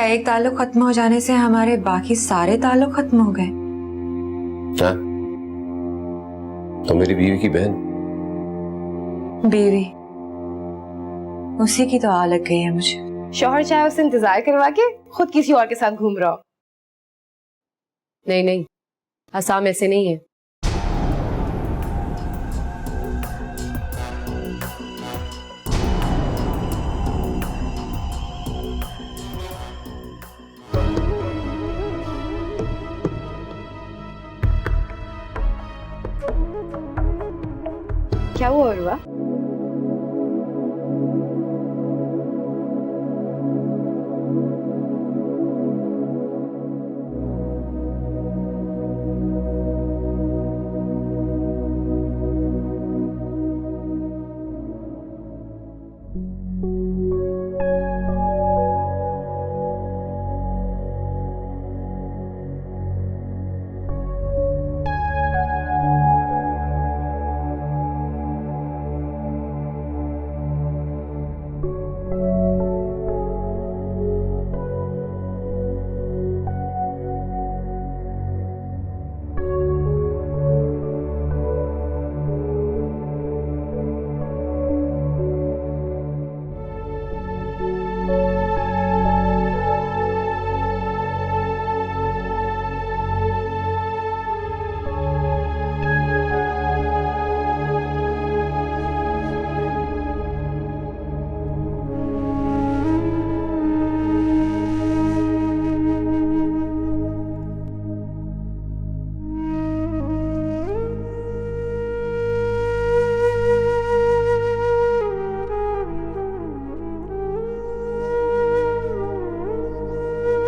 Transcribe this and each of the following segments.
एक ताल्लुक खत्म हो जाने से हमारे बाकी सारे ताल्लुक खत्म हो गए? हाँ? तो मेरी बीवी की बहन। बीवी उसी की तो आग लग गई है मुझे। शौहर चाहे उसे इंतजार करवा के खुद किसी और के साथ घूम रहा हो। नहीं नहीं, आसाम ऐसे नहीं है। क्या हुआ उर्वा?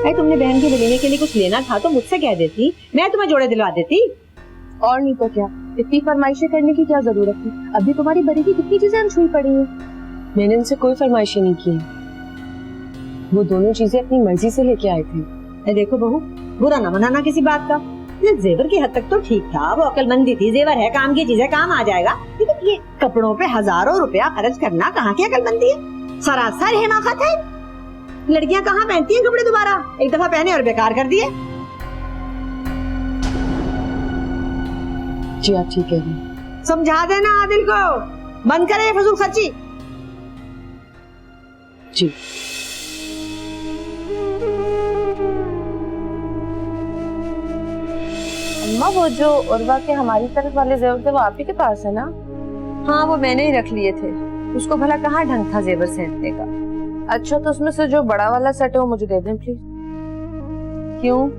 भाई तुमने बहन के वलीमे के लिए कुछ लेना था तो मुझसे कह देती, मैं तुम्हें जोड़े दिलवा देती। और नहीं तो क्या, इतनी फरमाइशें करने की क्या जरूरत थी? अभी तुम्हारी बड़ी की कितनी चीजें अनछुई पड़ी हैं। मैंने उनसे कोई फरमाइशें नहीं की, वो दोनों चीजें अपनी मर्जी से लेके आए थे। देखो बहू, बुरा ना मनाना किसी बात का। ये जेवर की हद तक तो ठीक था, वो अकलमंदी थी। जेवर है काम की चीज है, काम आ जाएगा। लेकिन ये कपड़ों पे हजारों रुपया खर्च करना कहाँ की अकलमंदी है? सरासर हिमाकत है। लड़कियां कहाँ पहनती हैं कपड़े दोबारा? एक दफा पहने और बेकार कर दिए। जी आप ठीक है, समझा देना आदिल को, बंद करे फजूल खर्ची। जी। अम्मा वो जो उर्वा के हमारी तरफ वाले जेवर थे वो आप ही के पास है ना? हाँ वो मैंने ही रख लिए थे, उसको भला कहाँ ढंग था जेवर सेंटने का। अच्छा तो उसमें से जो बड़ा वाला सेट है वो मुझे दे दें प्लीज। क्यों,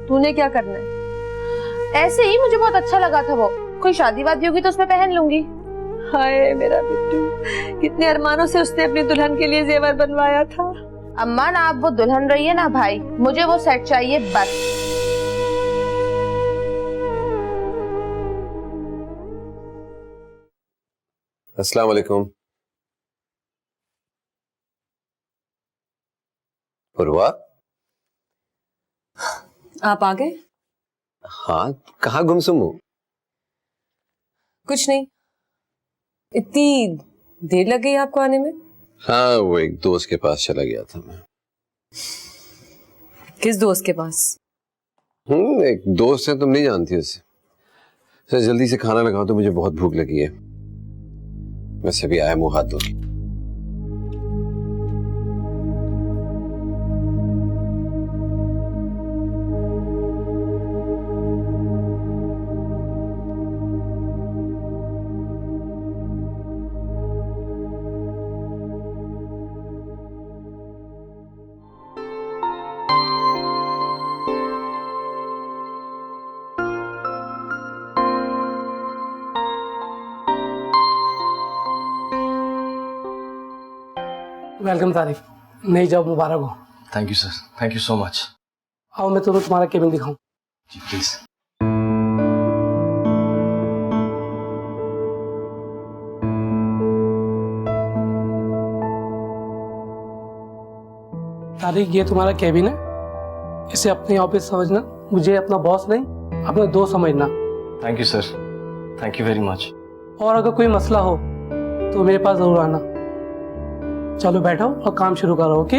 तूने क्या करना है? ऐसे ही मुझे बहुत अच्छा लगा था वो, कोई शादी वादी होगी तो उसमें पहन लूंगी। हाय मेरा बिट्टू, कितने अरमानों से उसने अपनी दुल्हन के लिए जेवर बनवाया था। अम्मा ना आप वो दुल्हन रही है ना भाई, मुझे वो सेट चाहिए बस। अस्सलाम वालेकुम। उर्वा, आप आ गए? हाँ कहाँ गुमसुम हो? कुछ नहीं, इतनी देर लग गई आपको आने में? हाँ वो एक दोस्त के पास चला गया था मैं। किस दोस्त के पास? एक दोस्त है, तुम नहीं जानती उसे। सर जल्दी से खाना लगाओ तो मुझे बहुत भूख लगी है। वैसे भी आया मुंह हाथ धो। वेलकम तारीफ, नई जॉब मुबारक हो। Thank you sir, thank you so much. आओ मैं तुम्हें तुम्हारा केबिन दिखाऊं। जी प्लीज। तारीख ये तुम्हारा केबिन है, इसे अपनी ऑफिस समझना, मुझे अपना बॉस नहीं अपना दोस्त समझना। Thank you sir, thank you very much. और अगर कोई मसला हो तो मेरे पास जरूर आना। चलो बैठो और काम शुरू करो। ओके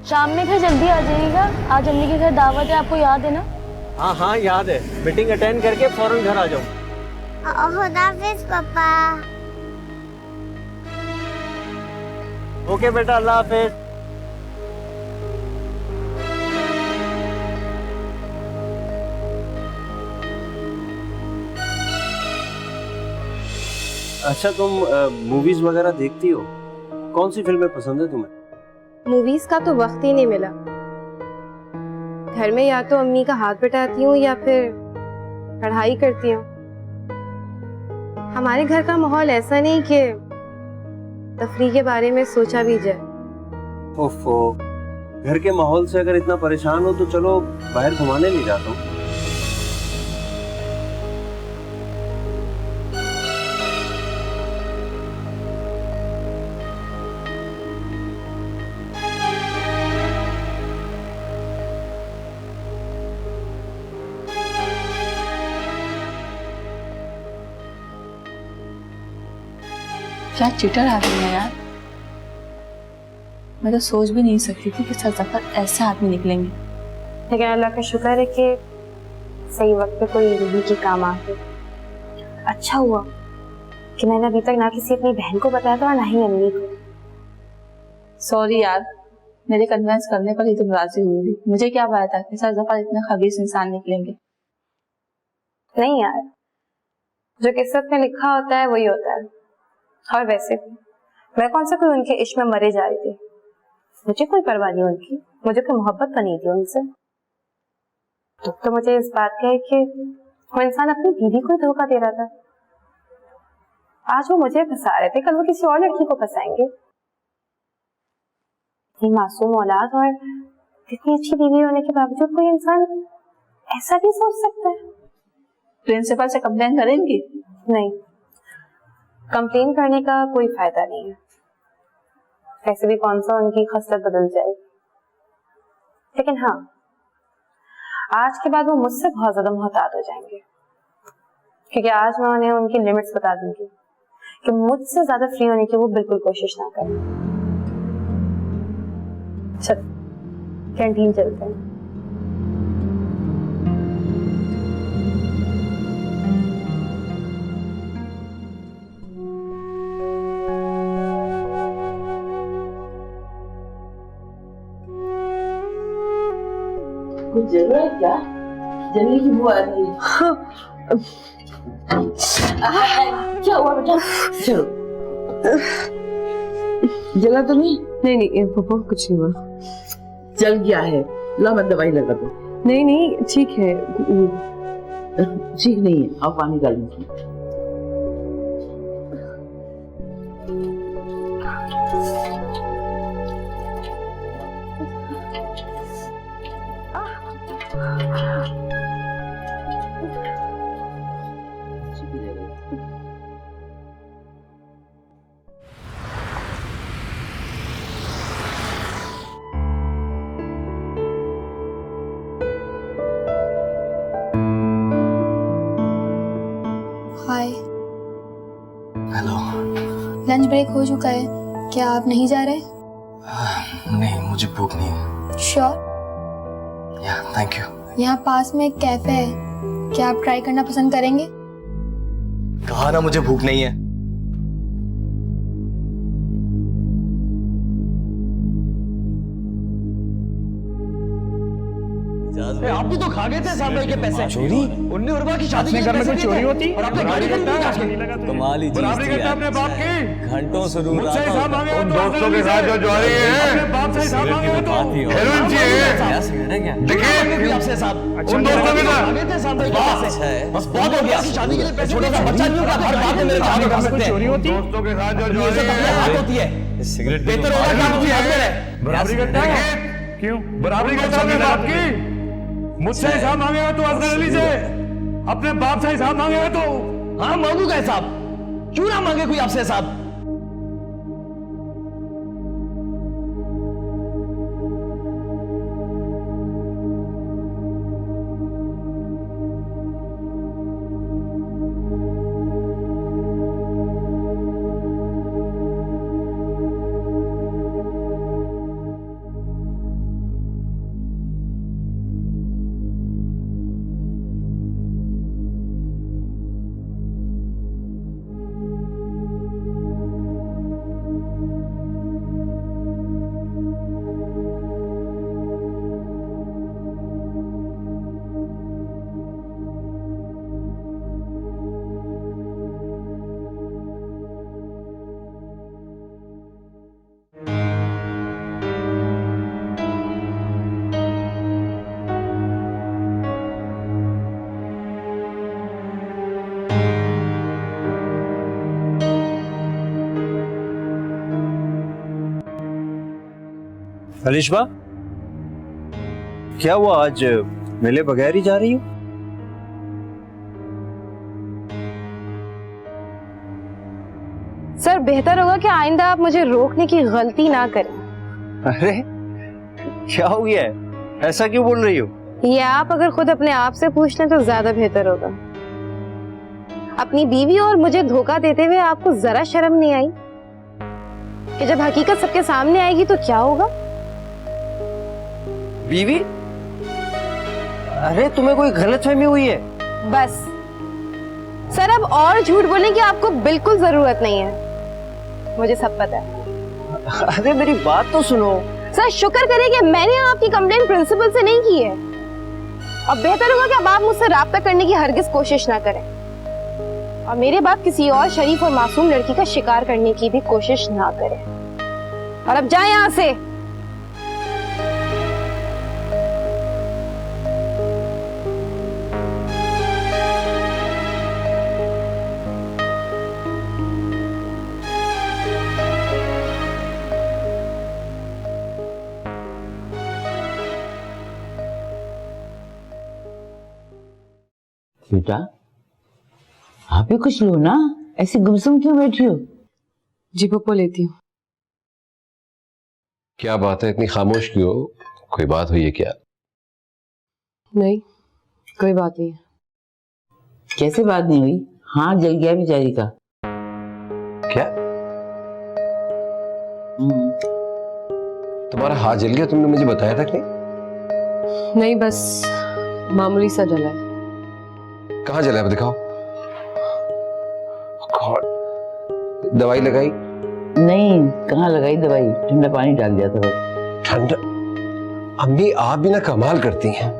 शाम में घर जल्दी आ जाइएगा। आज अम्मी के घर दावत है, आपको याद है ना? हाँ हाँ याद है, मीटिंग अटेंड करके फौरन घर आ जाओ। खुदा हाफिज पापा। ओके बेटा, अल्लाह हाफिज। अच्छा, तुम मूवीज वगैरह देखती हो? कौन सी फिल्में पसंद है तुम्हें? मूवीज का तो वक्त ही नहीं मिला। घर में या तो अम्मी का हाथ बटाती हूँ या फिर पढ़ाई करती हूँ। हमारे घर का माहौल ऐसा नहीं कि तफरीह के बारे में सोचा भी जाए। ओफो, घर के माहौल से अगर इतना परेशान हो तो चलो बाहर घुमाने ले जाता हूँ। क्या चिटर आदमी है यार। मैं तो सोच भी नहीं सकती थी कि सफर ऐसे आदमी निकलेंगे। लेकिन अल्लाह का शुक्र है कि सही वक्त पे कोई रूही के काम आ गई। अच्छा हुआ कि मैंने अभी तक ना किसी अपनी बहन को बताया था और ना ही अम्मी को। सॉरी यार, मेरे कन्विंस करने पर ही तुम राजी हुई थी। मुझे क्या पता था कि सफर इतने खबीस इंसान निकलेंगे। नहीं यार, जो किस्मत में लिखा होता है वही होता है। और वैसे मैं कौन सा कोई उनके इश्क में मरे जा रही थी। मुझे कोई परवाह नहीं उनकी, मुझे कोई मोहब्बत तो नहीं थी उनसे। दुख तो मुझे इस बात का है कि वो इंसान अपनी बीवी को ही धोखा दे रहा था। आज वो मुझे फंसा रहे थे, कल वो किसी और लड़की को फंसाएंगे। इतनी मासूम औलाद और इतनी अच्छी बीवी होने के बावजूद कोई इंसान ऐसा भी सोच सकता है। प्रिंसिपल से कंप्लेन करेंगी? नहीं, कंप्लेन करने का कोई फायदा नहीं है। ऐसे भी कौन सा उनकी खसलत बदल जाएगी। लेकिन हाँ, आज के बाद वो मुझसे बहुत ज्यादा मोहतात हो जाएंगे, क्योंकि आज मैं उन्हें उनकी लिमिट्स बता दूंगी कि मुझसे ज्यादा फ्री होने की वो बिल्कुल कोशिश ना करें। चल कैंटीन चलते हैं। कुछ जरूरत है क्या? जल्दी की बुआ आ रही है। क्या हुआ बेटा? चलो, जला तो नहीं? नहीं नहीं पापा, कुछ नहीं हुआ। जल गया है, ला मैं दवाई लगा दूं। नहीं नहीं ठीक है। ठीक नहीं है, आओ पानी डाल लीजिए। हाय। हेलो। लंच ब्रेक हो चुका है, क्या आप नहीं जा रहे? नहीं, मुझे भूख नहीं है। श्योर? या, थैंक यू। यहाँ पास में एक कैफे है, क्या आप ट्राई करना पसंद करेंगे? कहा ना मुझे भूख नहीं है। आप भी तो खा गए थे साहब के पैसे। चोरी? 19 रुपए की शादी घर में कोई चोरी होती? और आपने गाड़ी कमाल ही चीज थी यार। अपने बाप की घंटों से ढूंढ रहा था। उन दोस्तों के साथ जो जा रही है, बाप से हिसाब मांगे तो हेरोइन चाहिए। देखिए आपसे साहब, उन दोस्तों के साथ आगे थे साहब के पैसे। बस बहुत हो गया, शादी के लिए पैसे छोटा सा बच्चा नहीं होगा, हर बात में मेरे घर में कोई चोरी होती? दोस्तों के साथ जो जा रही होती है, सिगरेट बेहतर होगा कि आप मुझे हाथ में रहे। बराबरी करता है। क्यों बराबरी करता है बाप की? मुझसे हिसाब मांगेगा तो अफजल अली से, अपने बाप से हिसाब मांगेगा तो? हाँ मांगूंगा हिसाब, क्यों ना मांगे कोई आपसे हिसाब? अलिशबा, क्या हुआ, आज मिले बगैर ही जा रही हो? सर बेहतर होगा कि आइंदा आप मुझे रोकने की गलती ना करें। अरे क्या हो गया है, ऐसा क्यों बोल रही हो? ये आप अगर खुद अपने आप से पूछ लें तो ज्यादा बेहतर होगा। अपनी बीवी और मुझे धोखा देते हुए आपको जरा शर्म नहीं आई कि जब हकीकत सबके सामने आएगी तो क्या होगा? बीवी? अरे तुम्हें कोई गलतफहमी हुई है? बस सर, अब और झूठ बोलने की आपको बिल्कुल जरूरत नहीं है, मुझे सब पता है। अरे मेरी बात तो सुनो। सर शुक्र करें कि मैंने आपकी कंप्लेंट प्रिंसिपल से नहीं की है। अब बेहतर होगा कि अब आप मुझसे राब्ता करने की हरगिज कोशिश ना करें और मेरे बाद किसी और शरीफ और मासूम लड़की का शिकार करने की भी कोशिश ना करें। और अब जाए यहां से। बेटा, आप भी कुछ लो ना, ऐसे गुमसुम क्यों बैठी हो? जी पप्पो, लेती हूँ। क्या बात है, इतनी खामोश क्यों हो? कोई बात हुई है क्या? नहीं, कोई बात नहीं है। कैसे बात नहीं हुई? हाथ जल गया बेचारी का। क्या? तुम्हारा हाथ जल गया? तुमने मुझे बताया था कि नहीं? नहीं, बस मामूली सा जला है। कहाँ जला है, दिखाओ। गॉड, दवाई लगाई? नहीं, कहाँ लगाई दवाई, ठंडा पानी डाल दिया था बस। ठंडा? अम्मी आप भी ना कमाल करती हैं।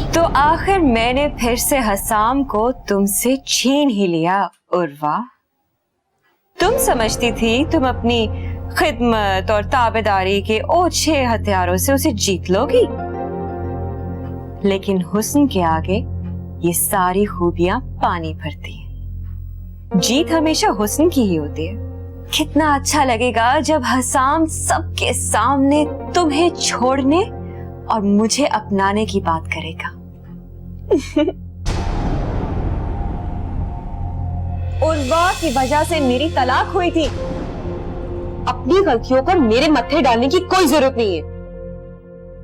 तो आखिर मैंने फिर से हसाम को तुमसे छीन ही लिया उर्वा। तुम समझती थी तुम अपनी खिदमत और ताबेदारी के ओछे हथियारों से उसे जीत लोगी, लेकिन हुस्न के आगे ये सारी खूबियां पानी भरती हैं। जीत हमेशा हुस्न की ही होती है। कितना अच्छा लगेगा जब हसाम सबके सामने तुम्हें छोड़ने और मुझे अपनाने की बात करेगा। उर्वा की वजह से मेरी तलाक हुई थी। अपनी गलतियों पर मेरे मत्थे डालने की कोई जरूरत नहीं है।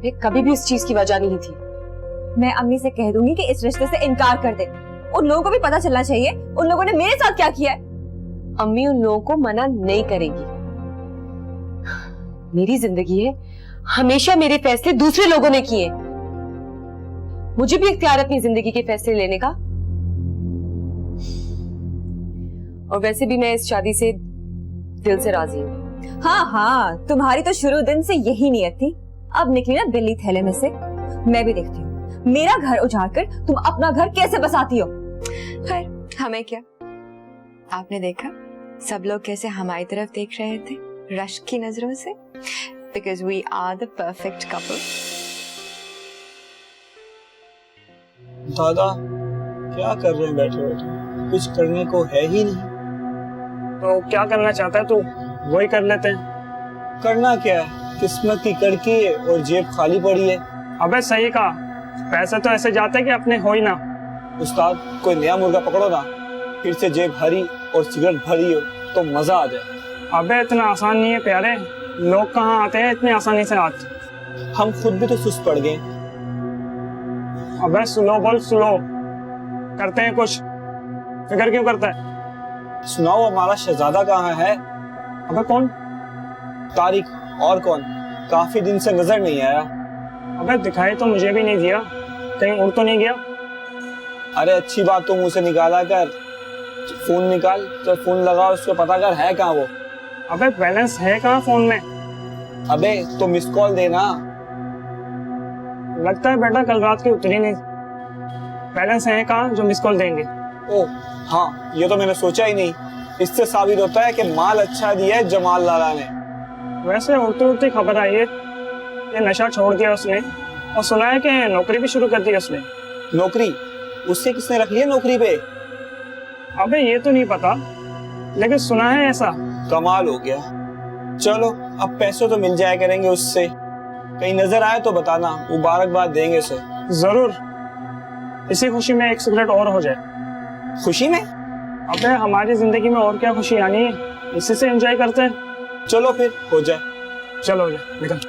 मैं कभी भी इस चीज की वजह नहीं थी। मैं अम्मी से कह दूंगी कि इस रिश्ते से इनकार कर दे। उन लोगों को भी पता चलना चाहिए उन लोगों ने मेरे साथ क्या किया है। अम्मी उन लोगों को मना नहीं करेगी। मेरी जिंदगी है, हमेशा मेरे फैसले दूसरे लोगों ने किए। मुझे भी इख्तियार अपनी जिंदगी के फैसले लेने का। और वैसे भी मैं इस शादी से दिल से राजी हूँ। हाँ हाँ, तुम्हारी तो शुरू दिन से यही नियत थी। अब निकली ना बिल्ली थैले में से। मैं भी देखती हूँ मेरा घर उजाड़ कर तुम अपना घर कैसे बसाती हो। खैर, हमें क्या, आपने देखा सब लोग कैसे हमारी तरफ देख रहे थे रश्क की नजरों से, because we are the perfect couple. दादा क्या कर रहे हैं बैठे बैठे, कुछ करने को है ही नहीं। तो क्या करना चाहता है तू, वही कर लेते हैं। करना क्या है, किस्मत की कड़की है और जेब खाली पड़ी है। अबे सही कहा, पैसे तो ऐसे जाते कि अपने हो ही ना। उस्ताद कोई नया मुर्गा पकड़ो ना, फिर से जेब भरी और सिगरेट भरी हो तो मजा आ जाए। अबे इतना आसान नहीं है प्यारे, लोग कहाँ आते हैं इतनी आसानी से आज। हम खुद भी तो सुस्त पड़ गए। अबे स्लो बोल, स्लो करते हैं कुछ, फिक्र क्यों करता है। सुनाओ हमारा शहजादा कहाँ है। अबे कौन? तारिक, और कौन, काफी दिन से नजर नहीं आया। अबे दिखाई तो मुझे भी नहीं दिया, कहीं उड़ तो नहीं गया। अरे अच्छी बात तो मुंह से निकाला कर, फोन निकाल, तो फोन लगा उसको पता कर है कहाँ वो। अबे बैलेंस है कहाँ फोन में। अबे तो मिस कॉल देना। लगता है बेटा कल रात की उतरी नहीं। बैलेंस है कहाँ जो मिस कॉल देंगे। ओह हाँ, ये तो मैंने सोचा ही नहीं। इससे साबित होता है कि माल अच्छा दिया है जमाल लाला ने। वैसे उड़ती उड़ती खबर आई है ये नशा छोड़ दिया उसने, और सुना है कि नौकरी भी शुरू कर दी उसने। नौकरी? उससे किसने रख लिया नौकरी पे? अबे ये तो नहीं पता, लेकिन सुना है ऐसा। कमाल हो गया। चलो अब पैसे तो मिल जाया करेंगे उससे। कहीं नजर आए तो बताना, मुबारकबाद देंगे उसे। जरूर। इसी खुशी में एक सिगरेट और हो जाए। खुशी में? अबे हमारी जिंदगी में और क्या खुशी आनी है, इसी से एंजॉय करते हैं। चलो फिर हो जाए। चलो हो जाए, निकल।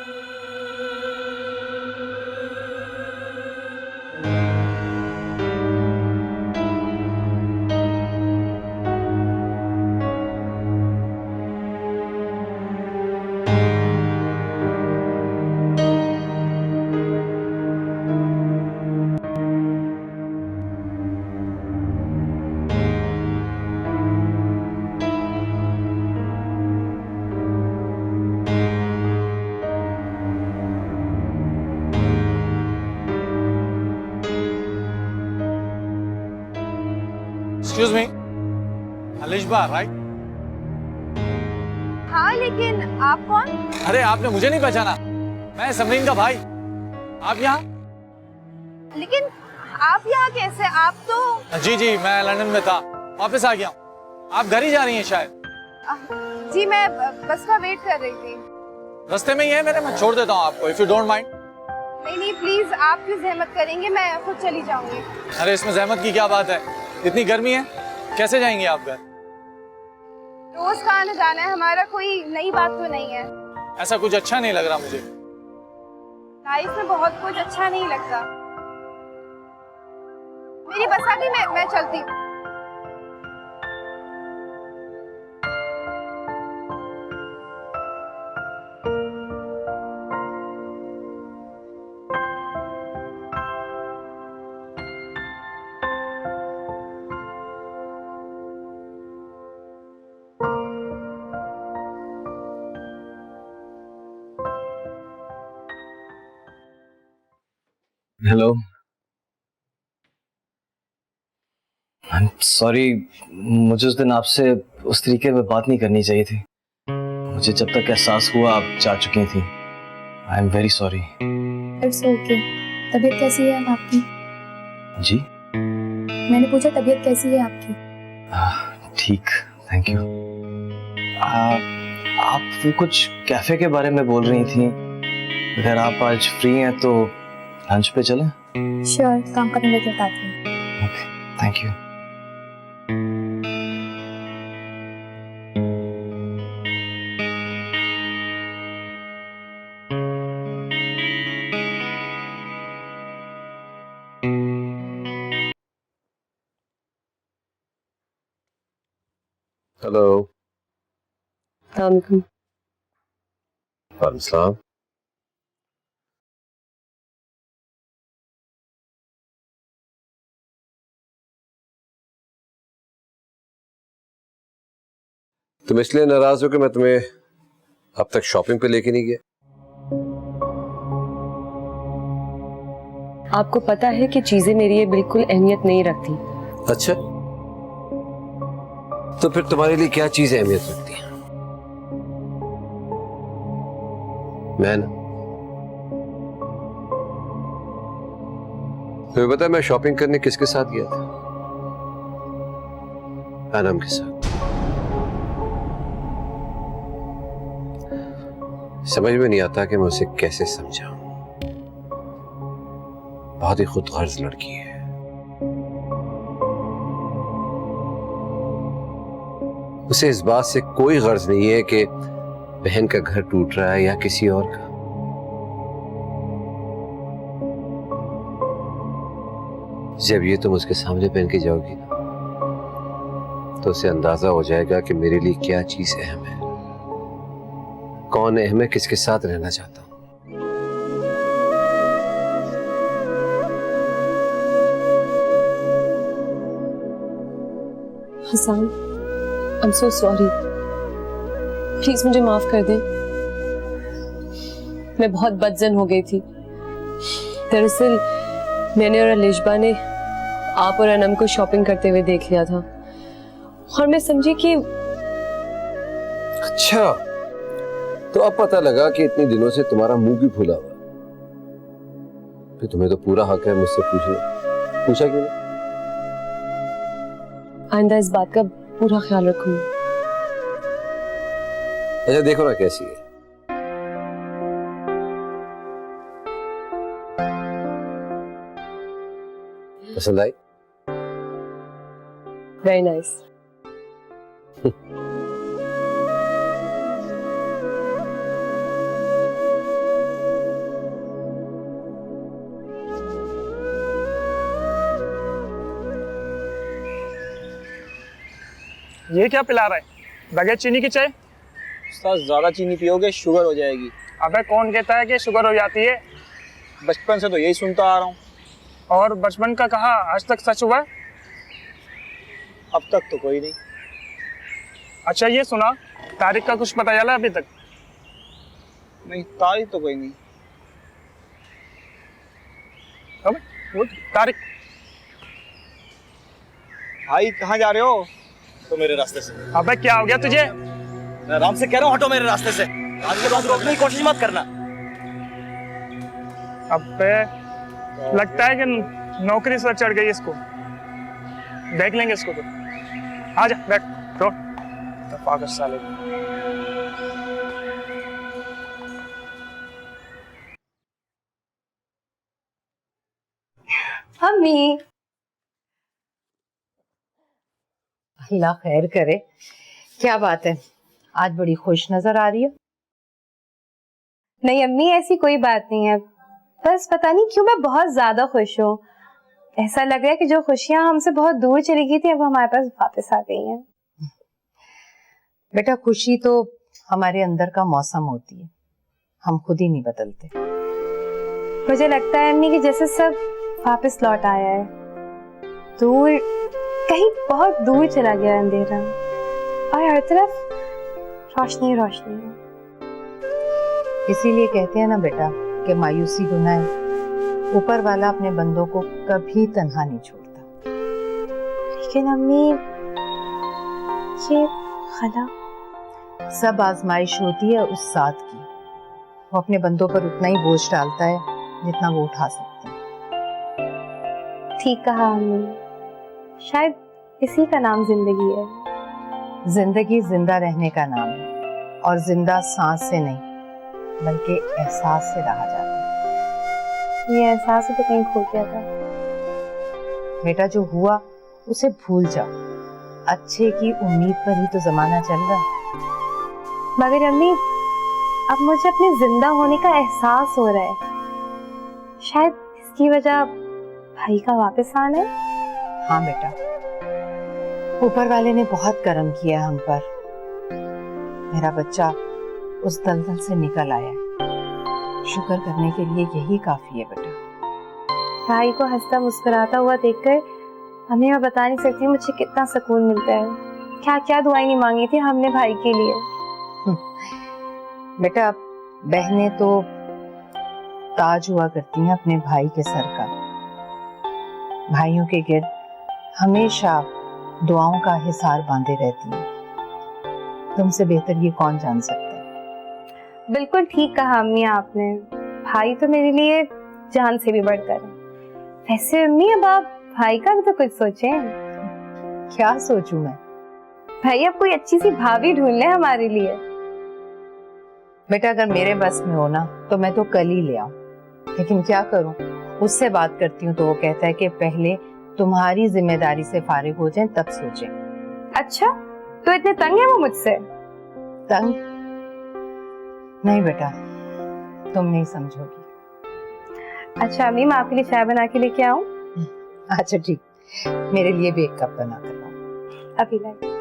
Excuse me, Alishba, right? हाँ, लेकिन आप कौन? अरे आपने मुझे नहीं पहचाना? मैं समरीन का भाई। आप यहाँ? लेकिन आप यहाँ कैसे? आप तो... जी जी, मैं लंदन में था, वापस आ गया हूँ। आप घर ही जा रही हैं शायद? जी मैं बस का वेट कर रही थी। रास्ते में ही है मेरे, मैं छोड़ देता हूँ आपको, इफ यू डोंट माइंड। नहीं नहीं, प्लीज आप क्यों जहमत करेंगे, मैं खुद चली जाऊंगी। अरे इसमें जहमत की क्या बात है? इतनी गर्मी है, कैसे जाएंगे आप घर? रोज का आना जाना है हमारा, कोई नई बात तो नहीं है। ऐसा कुछ अच्छा नहीं लग रहा मुझे। लाइफ में बहुत कुछ अच्छा नहीं लगता। मेरी बस आ गई, मैं चलती हूँ। हेलो, आई एम सॉरी, मुझे उस दिन आपसे उस तरीके में बात नहीं करनी चाहिए थी। मुझे जब तक एहसास हुआ आप जा चुकी थी। I am very sorry. It's okay. तबीयत कैसी है आपकी? जी? मैंने पूछा तबीयत कैसी है आपकी? ठीक, थैंक यू। आप वो कुछ कैफे के बारे में बोल रही थी, अगर आप आज फ्री हैं तो लंच पे चलें? श्योर, काम करने लगे बताती हूँ। Okay, thank you. हेलो। वालेकुम। वालेकुम सलाम। तुम इसलिए नाराज हो कि मैं तुम्हें अब तक शॉपिंग पे लेके नहीं गया? आपको पता है कि चीजें मेरी ये बिल्कुल अहमियत नहीं रखती। अच्छा, तो फिर तुम्हारे लिए क्या चीजें अहमियत रखती हैं? मैं ना, तुम्हें पता है मैं शॉपिंग करने किसके साथ गया था? अनम के साथ। समझ में नहीं आता कि मैं उसे कैसे समझाऊं। बहुत ही खुदगर्ज लड़की है। उसे इस बात से कोई गर्ज नहीं है कि बहन का घर टूट रहा है या किसी और का। जब ये तुम उसके सामने पहन के जाओगी ना, तो उसे अंदाजा हो जाएगा कि मेरे लिए क्या चीज अहम है, कौन अहम है, किसके साथ रहना चाहता हूं। Hasan, I am so sorry. Please मुझे माफ कर दें। मैं बहुत बदजन हो गई थी। दरअसल मैंने और अलिशबा ने आप और अनम को शॉपिंग करते हुए देख लिया था और मैं समझी कि अच्छा, तो अब पता लगा कि इतने दिनों से तुम्हारा मुंह भी फूला हुआ। फिर तुम्हें तो पूरा हक है मुझसे पूछने। पूछा क्यों नहीं? आइंदा इस बात का पूरा ख्याल रखूंगी। अच्छा देखो ना कैसी है। पसंद आई? Very nice. ये क्या पिला रहा है? बगैर चीनी की चाय? उस्ताद ज्यादा चीनी पियोगे शुगर हो जाएगी। अबे कौन कहता है कि शुगर हो जाती है? बचपन से तो यही सुनता आ रहा हूँ। और बचपन का कहा आज तक सच हुआ? अब तक तो कोई नहीं। अच्छा ये सुना, तारीख का कुछ पता चला अभी तक? नहीं, तारीख तो कोई नहीं। अबे वो तारीख। भाई कहाँ जा रहे हो? तो मेरे रास्ते से। अबे क्या हो गया तुझे? मैं आराम से कह रहा हूँ, हटो मेरे रास्ते से। आज के बाद रोकने की कोशिश मत करना। अबे लगता है कि नौकरी से चढ़ गई इसको। देख लेंगे इसको तो। आजा बैठ, रोड तफाकत साले। अम्मी। अल्लाह खैर करे। क्या बात है, आज बड़ी खुश नजर आ रही हो? नहीं अम्मी, ऐसी कोई बात नहीं है, बस पता नहीं क्यों मैं बहुत ज्यादा खुश हूँ। ऐसा लग रहा है कि जो खुशियां हमसे बहुत दूर चली गई थी अब हमारे पास वापस आ गई हैं। बेटा खुशी तो हमारे अंदर का मौसम होती है, हम खुद ही नहीं बदलते। मुझे लगता है अम्मी कि जैसे सब वापस लौट आया है, दूर कहीं बहुत दूर चला गया अंधेरा और हर तरफ रोशनी रोशनी है। इसीलिए कहते हैं ना बेटा कि मायूसी गुनाह है, ऊपर वाला अपने बंदों को कभी तन्हा नहीं छोड़ता। लेकिन अम्मी ये खला, सब आजमाइश होती है उस साथ की, वो अपने बंदों पर उतना ही बोझ डालता है जितना वो उठा सकते हैं। ठीक कहा अम्मी, शायद इसी का नाम जिंदगी है। जिंदगी जिंदा रहने का नाम है और जिंदा सांस से नहीं बल्कि एहसास से रहा जाता है। ये एहसास तो कहीं खो गया था। बेटा जो हुआ उसे भूल जाओ, अच्छे की उम्मीद पर ही तो जमाना चल रहा है। मगर अम्मी अब मुझे अपने जिंदा होने का एहसास हो रहा है, शायद इसकी वजह भाई का वापस आना है। हाँ बेटा, ऊपर वाले ने बहुत करम किया हम पर। मेरा बच्चा उस दलदल से निकल आया है, शुक्र करने के लिए यही काफी है बेटा। भाई को हंसता मुस्कुराता हुआ देखकर हमें मैं बता नहीं सकती मुझे कितना सुकून मिलता है। क्या क्या दुआएं नहीं मांगी थी हमने भाई के लिए। बेटा बहनें तो ताज हुआ करती हैं अपने भाई के सर का। भाइयों के गिर्द हमेशा दुआओं का हिसार बांधे रहती है। तुमसे बेहतर ये कौन जान सकता है। बिल्कुल ठीक कहा अम्मी आपने, भाई तो मेरे लिए जान से भी बढ़कर है। वैसे अम्मी अब आप भाई का भी तो कुछ सोचें। क्या सोचूं मैं? भाई अब कोई अच्छी सी भाभी ढूंढ ले हमारे लिए। बेटा अगर मेरे बस में हो ना तो मैं तो कल ही ले आऊं, लेकिन क्या करूं, उससे बात करती हूँ तो वो कहता है कि पहले तुम्हारी जिम्मेदारी से फारिग हो जाएं तब सोचें। अच्छा तो इतने तंग है वो मुझसे? तंग नहीं बेटा, तुम नहीं समझोगी। अच्छा अम्मी मैं आपके लिए चाय बना के लेके आऊं? अच्छा ठीक, मेरे लिए भी एक कप बना कर लाओ। अभी लाई।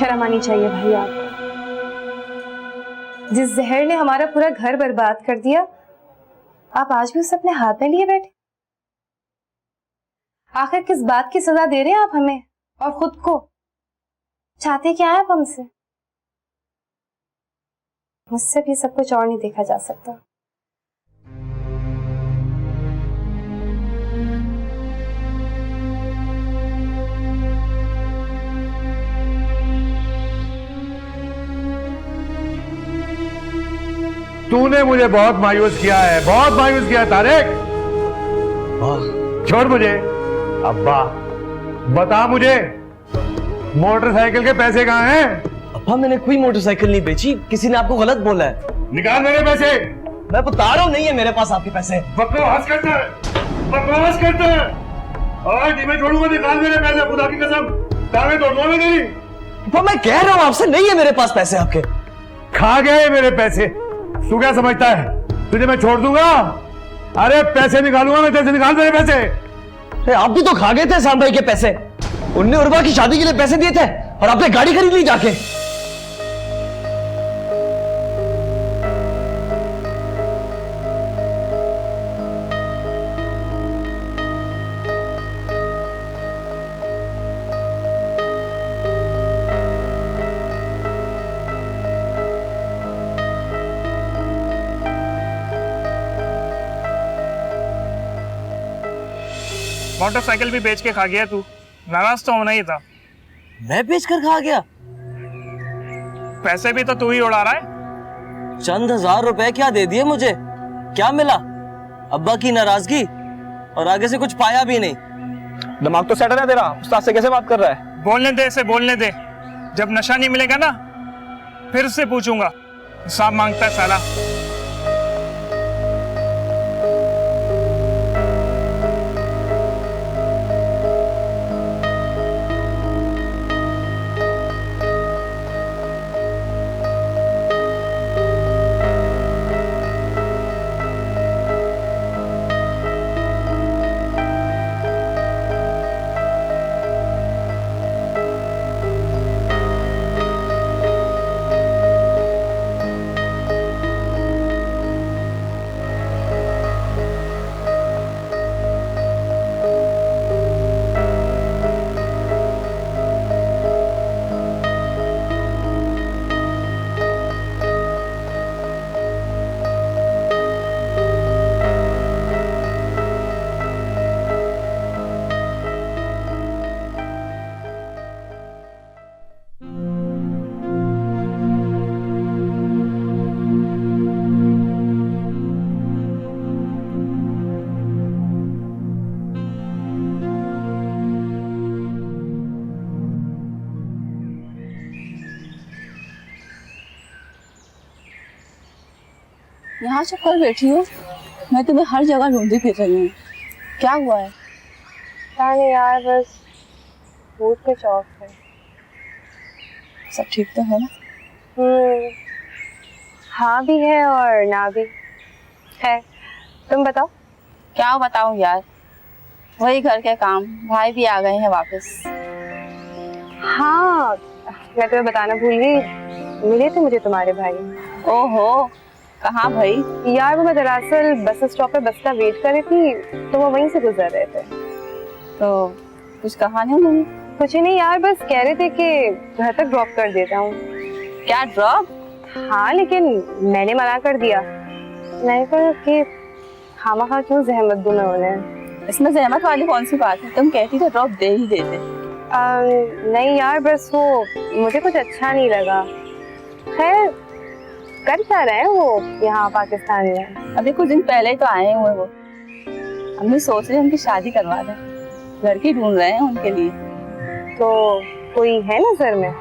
शर्म आनी चाहिए भाई आपको। जिस जहर ने हमारा पूरा घर बर्बाद कर दिया, आप आज भी उसे अपने हाथ में लिए बैठे। आखिर किस बात की सजा दे रहे हैं आप हमें और खुद को? चाहते क्या है आप हमसे? मुझसे भी सब कुछ और नहीं देखा जा सकता। तूने मुझे बहुत मायूस किया है, बहुत मायूस किया तारिक। छोड़ मुझे। अब्बा बता मुझे, मोटरसाइकिल के पैसे कहाँ हैं? अब्बा मैंने कोई मोटरसाइकिल नहीं बेची, किसी ने आपको गलत बोला है। निकाल मेरे पैसे। मैं बता रहा हूँ नहीं है मेरे पास आपके पैसे। बकवास करता है, बकवास करता है। और नहीं मैं छोड़ूंगा, निकाल मेरे पैसे, खुदा की कसम टांगे तोड़ूंगा मैं तेरी। अब्बा मैं कह रहा हूँ आपसे, नहीं है मेरे पास पैसे आपके। खा गए मेरे पैसे। तू क्या समझता है तुझे मैं छोड़ दूंगा? अरे पैसे निकालूंगा मैं तेरे से, निकाल मेरे पैसे। अरे आप भी तो खा गए थे शाम भाई के पैसे। उनने उर्वा की शादी के लिए पैसे दिए थे और आपने गाड़ी खरीद ली जाके। मोटरसाइकिल भी बेच के खा गया तू, नाराज तो होना ही था। मैं बेच कर खा गया? पैसे भी तो तू ही उड़ा रहा है। चंद हजार रुपए क्या दे दिए मुझे, क्या मिला? अब्बा की नाराजगी और आगे से कुछ पाया भी नहीं। दिमाग तो सेट है तेरा, उस्ताद से कैसे बात कर रहा है? बोलने दे इसे, बोलने दे। जब नशा नहीं मिलेगा ना फिर से पूछूंगा। हिसाब मांगता है साला। यहाँ चुप कर बैठी हो, मैं तुम्हें हर जगह ढूंढती फिर रही हूँ। क्या हुआ है? पता नहीं यार, बस मूड कुछ ऑफ है। सब ठीक तो है ना? हाँ भी है और ना भी है। तुम बताओ। क्या बताऊँ यार, वही घर के काम। भाई भी आ गए हैं वापस। हाँ मैं तुम्हें बताना भूल गई, मिले थे मुझे तुम्हारे भाई। ओहो, कहाँ भाई? यार वो मैं दरअसल बस स्टॉप पे बस का वेट कर रही थी, तो वो वहीं से गुजर रहे थे। तो कुछ कहा नहीं उन्होंने? कुछ नहीं यार, बस कह रहे थे कि घर तक ड्रॉप कर देता हूँ। क्या ड्रॉप? हाँ लेकिन मैंने मना कर दिया। मैंने कहा कि खामखा क्यों जहमत दूं मैं उन्हें। इसमें जहमत वाली कौन सी बात है? तुम कहती तो ड्रॉप दे ही देते। नहीं यार, बस वो मुझे कुछ अच्छा नहीं लगा। खैर कर क्या रहे हैं वो यहाँ पाकिस्तान में? अभी कुछ दिन पहले ही तो आए हुए वो। हम भी सोच रहे हैं उनकी शादी करवा दें, लड़की ढूंढ रहे हैं उनके लिए। तो कोई है नजर में?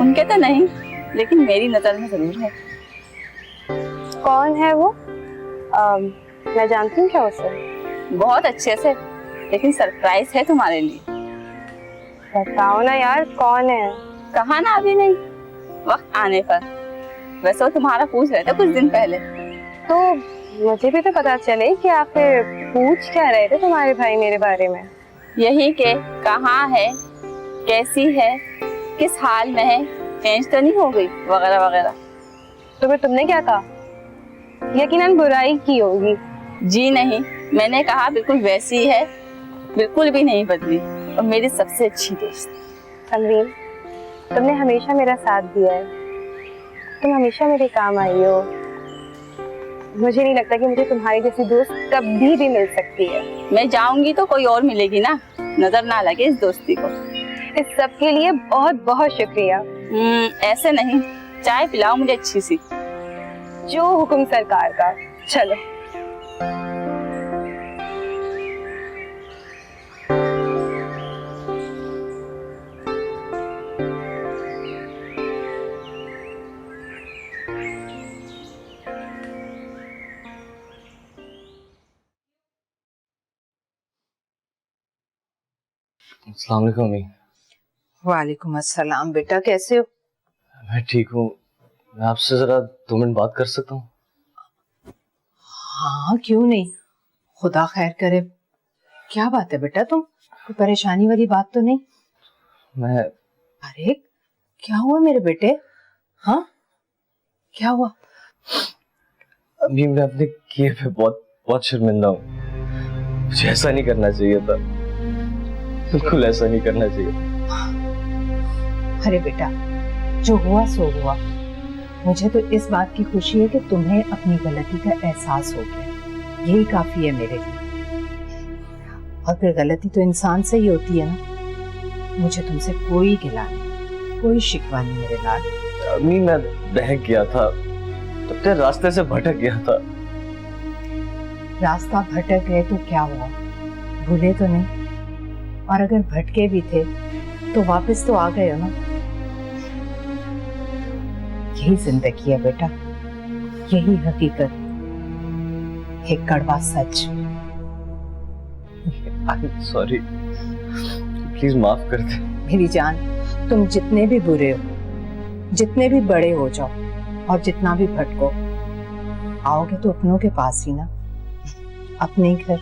उनके तो नहीं, लेकिन मेरी नजर में जरूर है। कौन है वो? मैं जानती हूँ क्या उसे? बहुत अच्छे से, लेकिन सरप्राइज है तुम्हारे लिए। बताओ ना यार, कौन है? कहा ना अभी नहीं, वक्त आने पर। वैसे वो तुम्हारा पूछ रहे थे कुछ दिन पहले। तो मुझे भी तो पता चले कि आखिर पूछ क्या रहे थे तुम्हारे भाई मेरे बारे में। यही के कहाँ है, कैसी है, किस हाल में है, चेंज तो नहीं हो गई वगैरह वगैरह। तो फिर तुमने क्या कहा? यकीनन बुराई की होगी। जी नहीं, मैंने कहा बिल्कुल वैसी है, बिल्कुल भी नहीं बदली, और मेरी सबसे अच्छी दोस्त। समरीन, तुमने हमेशा मेरा साथ दिया है, तुम हमेशा मेरे काम आई हो। मुझे नहीं लगता कि मुझे तुम्हारी जैसी दोस्त कभी भी मिल सकती है। मैं जाऊंगी तो कोई और मिलेगी ना, नजर ना लगे इस दोस्ती को। इस सब के लिए बहुत बहुत शुक्रिया। ऐसे नहीं, चाय पिलाओ मुझे अच्छी सी। जो हुक्म सरकार का। चलो। अस्सलाम वालेकुम अम्मी। वालेकुम अस्सलाम। बेटा कैसे हो? मैं ठीक हूँ। मैं आपसे जरा 2 मिनट बात कर सकता हूँ? हाँ क्यों नहीं, खुदा खैर करे। क्या बात है बेटा, तुम कोई परेशानी वाली बात तो नहीं? मैं अरे क्या हुआ मेरे बेटे? हाँ क्या हुआ? अम्मी मैं अपने किए पे बहुत बहुत शर्मिंदा हूँ। मुझे ऐसा नहीं करना चाहिए था, बिल्कुल ऐसा नहीं करना चाहिए। अरे बेटा, जो हुआ सो हुआ। मुझे तो इस बात की खुशी है कि तुम्हें अपनी गलती का एहसास हो गया, यही काफी है मेरे लिए। और फिर गलती तो इंसान से ही होती है ना। मुझे तुमसे कोई गिला नहीं, कोई शिकवा नहीं मेरे लाल। अम्मी मैं बहक गया था, अपने रास्ते से भटक गया था। रास्ता भटक गए तो क्या हुआ, भूले तो नहीं? और अगर भटके भी थे तो वापस तो आ गए हो ना। यही जिंदगी है बेटा, यही हकीकत, एक कड़वा सच। सॉरी, प्लीज माफ कर दे। मेरी जान, तुम जितने भी बुरे हो, जितने भी बड़े हो जाओ और जितना भी भटको, आओगे तो अपनों के पास ही ना, अपने घर।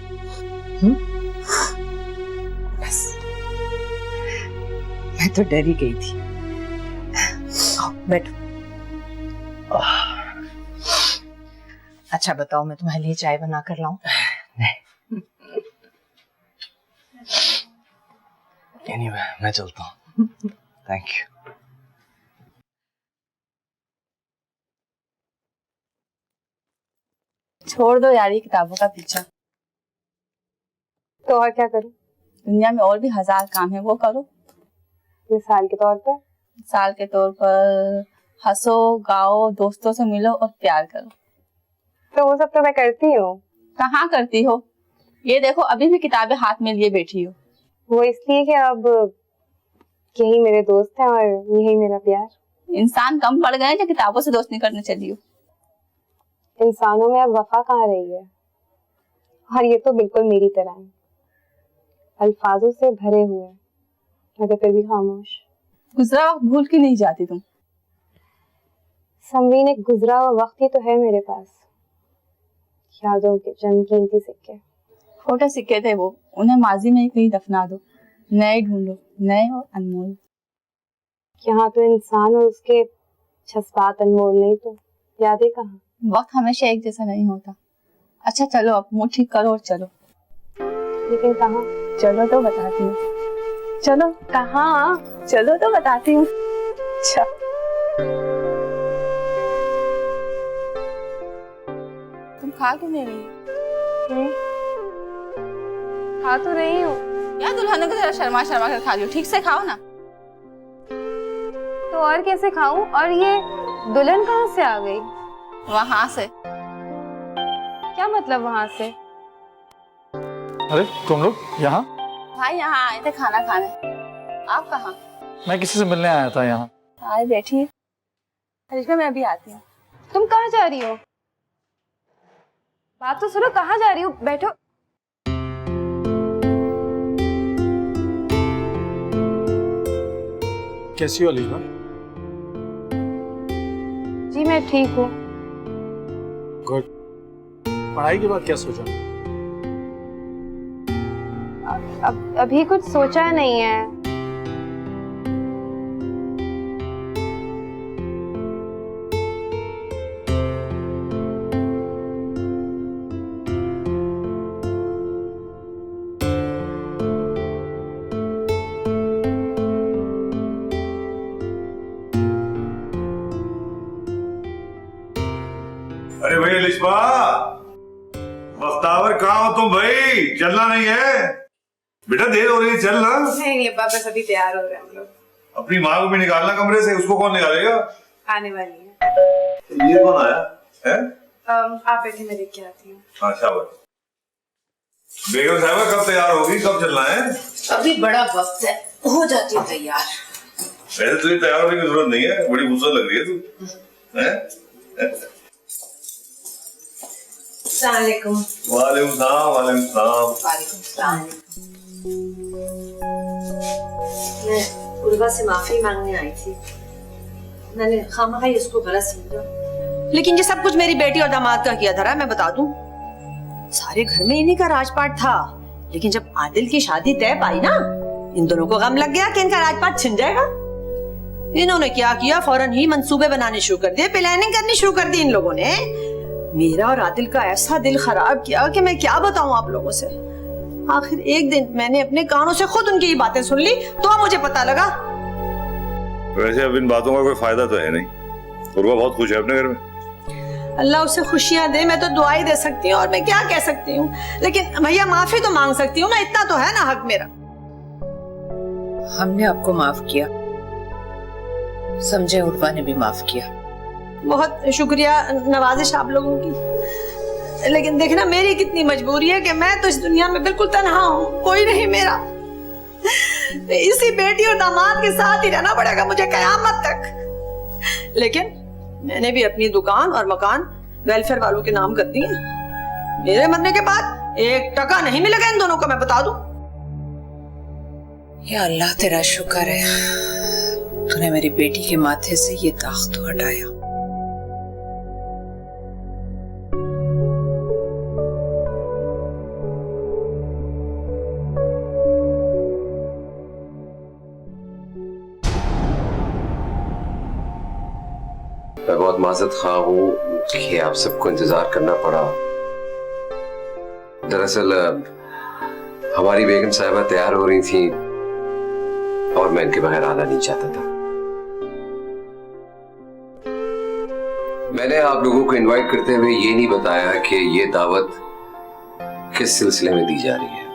बस मैं तो डर ही गई थी। आओ बैठो। अच्छा बताओ, मैं तुम्हारे लिए चाय बना कर लाऊं? Anyway, मैं चलता हूँ। Thank you. छोड़ दो यार ये किताबों का पीछा। तो और क्या करूं? दुनिया में और भी 1000 काम है, वो करो। मिसाल के तौर पर? मिसाल के तौर पर हंसो, गाओ, दोस्तों से मिलो और प्यार करो। तो वो सब तो मैं करती हूँ। कहाँ करती हो? ये देखो अभी भी किताबें हाथ में लिए बैठी हो। वो इसलिए कि अब यही मेरे दोस्त हैं और यही मेरा प्यार। इंसान कम पड़ गए जो किताबों से दोस्ती करने चली हो। इंसानों में अब वफा कहाँ रही है, और ये तो बिल्कुल मेरी तरह है, अल्फाजों से भरे हुए मगर फिर भी खामोश। गुजरा वक्त भूल के नहीं जाती तुम। समरीन, एक गुजरा हुआ वक्त ही तो है मेरे पास, यादों के चंद कीमती सिक्के। खोटे सिक्के थे वो, उन्हें माजी में ही कहीं दफना दो, नए ढूंढो, नए और अनमोल। यहाँ तो इंसान और उसके जज्बात अनमोल नहीं तो यादें कहाँ। वक्त हमेशा एक जैसा नहीं होता। अच्छा चलो अब मुंह ठीक करो और चलो। लेकिन कहाँ? चलो तो बताती हूँ। चलो। कहाँ? चलो तो बताती हूँ। अच्छा तुम खा क्यों नहीं रही? खा तो रही हूँ। यार दुल्हनों की तरह शर्मा शर्मा कर खा रही हो, ठीक से खाओ ना। तो और कैसे खाऊं? और ये दुल्हन कहाँ से आ गई? वहां से। क्या मतलब वहां से? अरे तुम लोग यहाँ? भाई यहाँ आए थे खाना खाने, आप कहाँ? मैं किसी से मिलने आया था यहाँ। आए बैठिए। करिश्मा मैं अभी आती हूँ। तुम कहाँ जा रही हो? बात तो सुनो, कहाँ जा रही हो? बैठो। कैसी हो अलीमा? जी मैं ठीक हूँ। गुड। पढ़ाई के बाद क्या सोचा? अभी कुछ सोचा नहीं है। अरे भाई लिशबा, बख्तावर कहाँ हो तुम भाई? चलना नहीं है बेटा, देर हो रही है, चल ना। नहीं अब्बा, बस अभी तैयार हो रहे हैं हम लोग। अपनी माँ को भी निकालना कमरे से, उसको कौन निकालेगा? आने वाली है। ये कौन आया है? आप बैठे, मैं देख के आती हूँ। हाँ शाबाश। बेगम साहबा कब तैयार होगी, कब चलना है? अभी बड़ा वक्त है, हो जाती है तैयार। वैसे तुझे तैयार होने की जरूरत नहीं है, बड़ी खूबसूरत लग रही है तू। हैं? अस्सलामुअलैकुम। वालेकुम सलाम। वालेकुम सलाम। वालेकुम सलाम। मैं उर्वा से माफी मांगने आई थी, मैंने खामखाई उसको गलत समझा, लेकिन ये सब कुछ मेरी बेटी और दामाद का किया था। मैं बता दूं, सारे घर में इन्हीं का राजपाट था, लेकिन जब आदिल की शादी तय पाई ना, इन दोनों को गम लग गया कि इनका राजपाट छिन जाएगा। इन्होंने क्या किया, फौरन ही मंसूबे बनाने शुरू कर दिए, प्लानिंग करनी शुरू कर दी इन लोगों ने। मेरा और आदिल का ऐसा दिल खराब किया कि मैं क्या बताऊं आप लोगों से। आखिर एक दिन मैंने अपने कानों से खुद उनकी ये बातें सुन ली, तो मुझे पता लगा। वैसे अब इन बातों का कोई फायदा तो है नहीं, उर्वा बहुत खुश है अपने घर में। अल्लाह उसे खुशियां दे, मैं तो दुआई दे सकती हूँ और मैं क्या कह सकती हूँ, लेकिन भैया माफी तो मांग सकती हूँ ना, इतना तो है ना हक मेरा। हमने आपको माफ किया, समझे उर्वा ने भी माफ किया। बहुत शुक्रिया नवाजिश आप लोगों की, लेकिन देखना मेरी कितनी मजबूरी है कि मैं तो इस दुनिया में बिल्कुल तन्हा हूँ, कोई नहीं मेरा। इसी बेटी और दामाद के साथ ही रहना पड़ेगा मुझे कयामत तक। लेकिन मैंने भी अपनी दुकान और मकान वेलफेयर वालों के नाम कर दिए। मेरे मरने के बाद 1 टका नहीं मिलेगा इन दोनों को, मैं बता दूं। या अल्लाह तेरा शुक्र है, तूने मेरी बेटी के माथे से ये दाग तो हटाया। मैं बहुत माजरत खा हूँ कि आप सबको इंतजार करना पड़ा। दरअसल हमारी बेगम साहिबा तैयार हो रही थी और मैं इनके बगैर आना नहीं चाहता था। मैंने आप लोगों को इनवाइट करते हुए ये नहीं बताया कि ये दावत किस सिलसिले में दी जा रही है।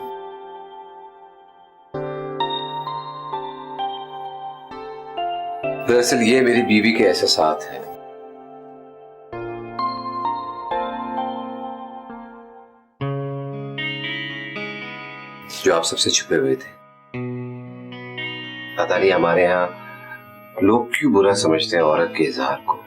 दरअसल ये मेरी बीवी के एहसासात हैं जो आप सबसे छुपे हुए थे। पता नहीं हमारे यहाँ लोग क्यों बुरा समझते हैं औरत के इजहार को।